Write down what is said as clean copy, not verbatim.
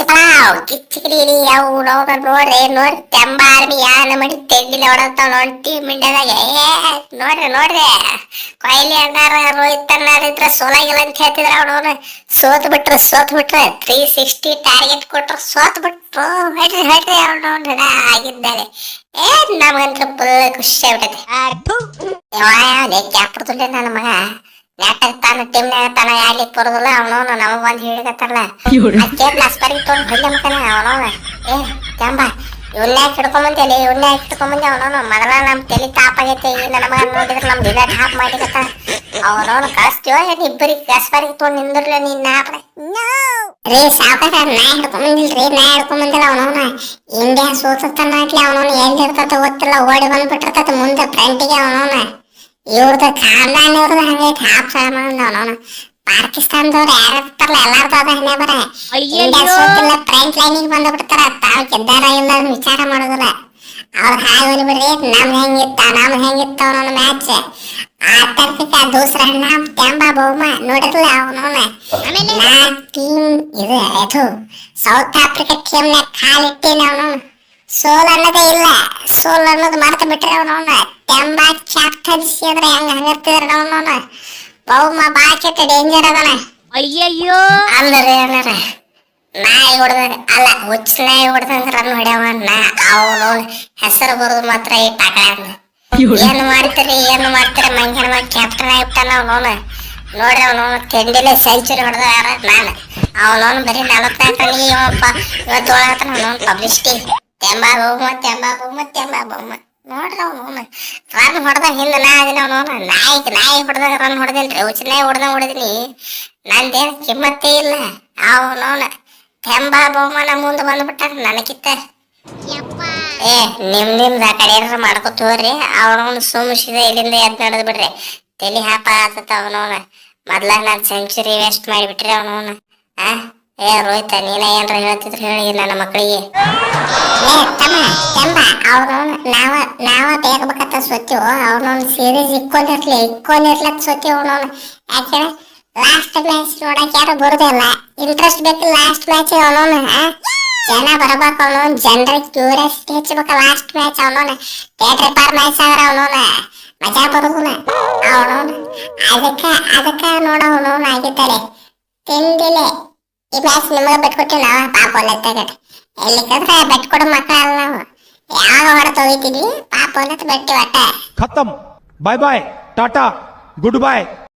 ಪಲಾವ್ ಕಿಚ್ಚಿಕಿರಿ ಅವು ನೋಡ್ರಿ ತೆಂಬಾರ್ಮಿ ಯಾನ ಮಾಡಿ ತೆಗ್ಗಿಲಿ ಹೊಡತಾವ ನೋಡಿ ಮಿಂಡದಾಗ ನೋಡ್ರಿ ಕೊಹ್ಲಿ ಅಣ್ಣಾರ ರೋಹಿತ್ ಅಣ್ಣಾರ ಇದ್ರ ಸೋಲಾಗಿಲ್ಲ ಅಂತ ಹೇಳ್ತಿದ್ರ ಅವನವನು ಸೋತ್ ಬಿಟ್ರೆ 360 ಟಾರ್ಗೆಟ್ ಕೊಟ್ರು ಸೋತ್ ಬಿಟ್ರು ಹೇಳ್ರಿ ಅವನವನು ಆಗಿದ್ದಾರೆ ನಮಗಂತ್ರ ಫುಲ್ ಖುಷಿ ಆಗ್ಬಿಟ್ಟೈತೆ ಕ್ಯಾಪ್ಟರ್ದುಂಡೆ ನನ್ನ ಮಗ ನಾಟಕ ತಾನ ಟೀಮ್ನಾಗ ತಾನ ಆಡ್ಲಿಕ್ಕೆ ಬರೋದಿಲ್ಲ ಅವನವನು ನಮಗ್ ಬಂದ್ ಹೇಳಿಕತ್ತಾರಲ್ಲ ಲಾಸ್ಪರಿಗೆ ತೊಗೊಂಡು ಹೊಳ್ಳೆ ಮಕ್ಕನ ಅವನವನ ಕೆಂಬ ಇವನ್ಯಾಕೆ ಹಿಡ್ಕೊಂಬಂದೇಲಿ ಅವನವನು ಮೊದಲ ನಮ್ ತಲೆ ತಾಪ್ ಆಗೈತೆ ಈ ನನ್ನ ಮಗ ನೋಡಿದ್ರೆ ನಮ್ ದಿನ ಟಾಪ್ ಮಾಡಿಕತ್ತ ಅವನವನು ಕಳಿಸ್ತೀವ ಇಬ್ಬರಿಗೆ ಲಾಸ್ಪರಿಗೆ ತೊಗೊಂಡು ನಿಂದಿರ್ಲ ನೀನ್ ರೀ ಸಾವುಕಾರ ನಾ ಹಿಡ್ಕೊಂಬಂದಿಲ್ಲ ಅವನವನ ಇಂಡಿಯಾ ಸೋತನ್ನ ಆಟ್ಲಿ ಅವನವನು ಎಲ್ಲಿರ್ತದ ಗೊತ್ತಿಲ್ಲ ಓಡಿ ಬಂದ್ಬಿಟ್ಟಿರ್ತದ ಮುಂದೆ ಫ್ರಂಟಿಗೆ ಅವನವನ ಇವ್ರದ್ದು ಖಾನ್ದಾನ್ ಇವ್ರದ್ದು ಹಂಗೈತೆ ಹಾಪ್ ಸಾಮಾನ್ ಅವನವನು ಪಾಕಿಸ್ತಾನದವ್ರು ಯಾರು ಇರ್ತಾರಲ್ಲ ಎಲ್ಲಾರ್ದು ಅದ ಹಣೆ ಬರ ಇಂಡಿಯಾ ಸೋತಿಲ್ಲ ಫ್ರಂಟ್ ಲೈನಿಗೆ ಬಂದು ಬಿಡ್ತಾರ ತಾವು ಗೆದ್ದಾರ ಇಲ್ಲ ವಿಚಾರ ಮಾಡೋದಿಲ್ಲ ಅವ್ರ ಹಾಯ್ ಹೋಗ್ಬಿಡ್ರಿ ನಮ್ದು ಹೆಂಗಿತ್ತ ಅವನವನ ಮ್ಯಾಚ್ ಆತರ್ಕಿಕ ದೂಸರ ನಾಮ್ ಟ್ಯಾಂಬಾ ಬಹುಮ ನೋಡಿರ್ಲ ಅವನವನ ನಾ ಟೀಮ್ ಇದು ಸೌತ್ ಆಫ್ರಿಕಾ ಟೀಮ್ನಾಗ ಕಾಲಿಟ್ಟೇನೆ ಅವನವನು ಸೋಲ್ ಅನ್ನೋದು ಮರ್ತ ಬಿಟ್ರೆ ಅವನವನ ಟ್ಯಾಂಬಾ ಕ್ಯಾಪ್ಟನ್ಸಿ ಅಂದ್ರೆ ಹಂಗಿರ್ತಿದ್ರ ಅವನವನ ಬಹುಮ ಬಾಳ ಕೆಟ್ಟ ಡೇಂಜರ್ ಅದನ ಅಯ್ಯಯ್ಯೋ ಅಲ್ಲರಿ ಅಣ್ಣಾರ ನಾಯಿ ಹೊಡೆದ ಅಲ್ಲ ಹುಚ್ಚ ನಾಯಿ ಹೊಡೆದಂಗ ರನ್ ಹೊಡ್ಯಾವ ಅವನು ಹೆಸರು ಬರೋದು ಮಾತ್ರ ಈ ಟಕಳ ಏನ್ ಮಾಡ್ತೀರಿ ಮಂಗ್ಯನ ಮಗ ಕ್ಯಾಪ್ಟನ್ ಆಗ್ಬಿಟ್ಟಾನ ಅವನವನು ನೋಡ್ರಿ ಅವನವನು ತಿಂಡಿಲೆ ಸೆಂಚುರಿ ಹೊಡೆದ ನಾನು ಅವನವನು ಬರೀ 44 ರನ್ನಿಗೆ ಇವತ್ತು ಒಳಗತ್ತಾನ ಅವನವನು ಪಬ್ಲಿಸಿಟಿ ತೆಂಬಾ ಬಹುಮ ನೋಡ್ರಿ ಅವನವನು ರನ್ ಹೊಡೆದ ಹಿಂದ ನಾ ಅದೀನಿ ಅವನವನು ನಾಯಿ ಹೊಡೆದಾಗ ರನ್ ಹೊಡೆದಿಲ್ರಿ ಹುಚ್ಚ ನಾಯಿ ಹೊಡೆದಿನಿ ನಂದೇನು ಕಿಮ್ಮತ್ತೇ ಇಲ್ಲ ಅವನವನ ತೆಂಬಾ ಬಹುಮಾನ ಮುಂದೆ ಬಂದ್ಬಿಟ್ಟಾರ ನನಗಿತ್ತ ನಿಮ್ದ ಆ ಕಡೆ ಏನಾರ ಮಾಡ್ಕೊತ ಹೋಗ್ರಿ ಅವನವನು ಸುಮ್ಸಿದ ಇಲ್ಲಿಂದ ಎದ್ ನಡೆದ್ ಬಿಡ್ರಿ ತಲಿ ಹಾಪ ಆತತ ಅವನವನ ಮೊದ್ಲ ನಾನ್ ಸೆಂಚುರಿ ವೇಸ್ಟ್ ಮಾಡಿಬಿಟ್ರಿ ಅವನವನ ರೋಹಿತ ನೀನ ಏನ್ರ ಹೇಳ್ತಿದ್ರು ಹೇಳಿ ನನ್ನ ಮಕ್ಕಳಿಗೆ ಅವನವನು ನಾವ ಬೇಕಬೇಕಂತ ಸೊತ್ತೀವ ಅವನವನು ಸೀರೀಸ್ ಇಕ್ಕೊಂಡಿರ್ಲಕ್ ಸೊತ್ತೀವ ಅವನವನು ಯಾಕೆ ಲಾಸ್ಟ್ ಮ್ಯಾಚ್ ನೋಡಕ್ ಯಾರು ಬರುದಿಲ್ಲ ಇಂಟ್ರೆಸ್ಟ್ ಬೇಕು ಲಾಸ್ಟ್ ಮ್ಯಾಚ್ ಅವನವನು ಜನ ಬರಬೇಕು ಅವನು ಜನರಿಗೆ ಕ್ಯೂರಿಯಾಸಿಟಿ ಹೆಚ್ಚಬೇಕು ಲಾಸ್ಟ್ ಮ್ಯಾಚ್ ಅವನವನು ಥಿಯೇಟರ್ ಪಾರ್ ಮ್ಯಾಚ್ ಆದ್ರೆ ಅವನವನು ಮಜಾ ಬರುದಿಲ್ಲ ಅವನವನು ಅದಕ್ಕ ನೋಡ ಅವನವನು ಆಗಿದ್ದಾರೆ ತಿಂದಿಲೆ ಈ ಮ್ಯಾಚ್ ನಿಮಗೆ ಬಿಟ್ಕೊಟ್ಟಿವಿ ನಾವು ಪಾಪ ಒಲ್ಲೆತ್ತಾಗ ಎಲ್ಲಿಕಂದ್ರೆ ಬೆಟ್ಕೊಡೋ ಮಕ್ಕಳಲ್ಲ ನಾವು ಯಾವ ಹೊರ ತೊಗಿತಿದ್ವಿ ಪಾಪ ಒಲ್ಲೆತ್ ಬೆಟ್ಟಿ ಒಟ್ಟ खत्म bye bye tata good bye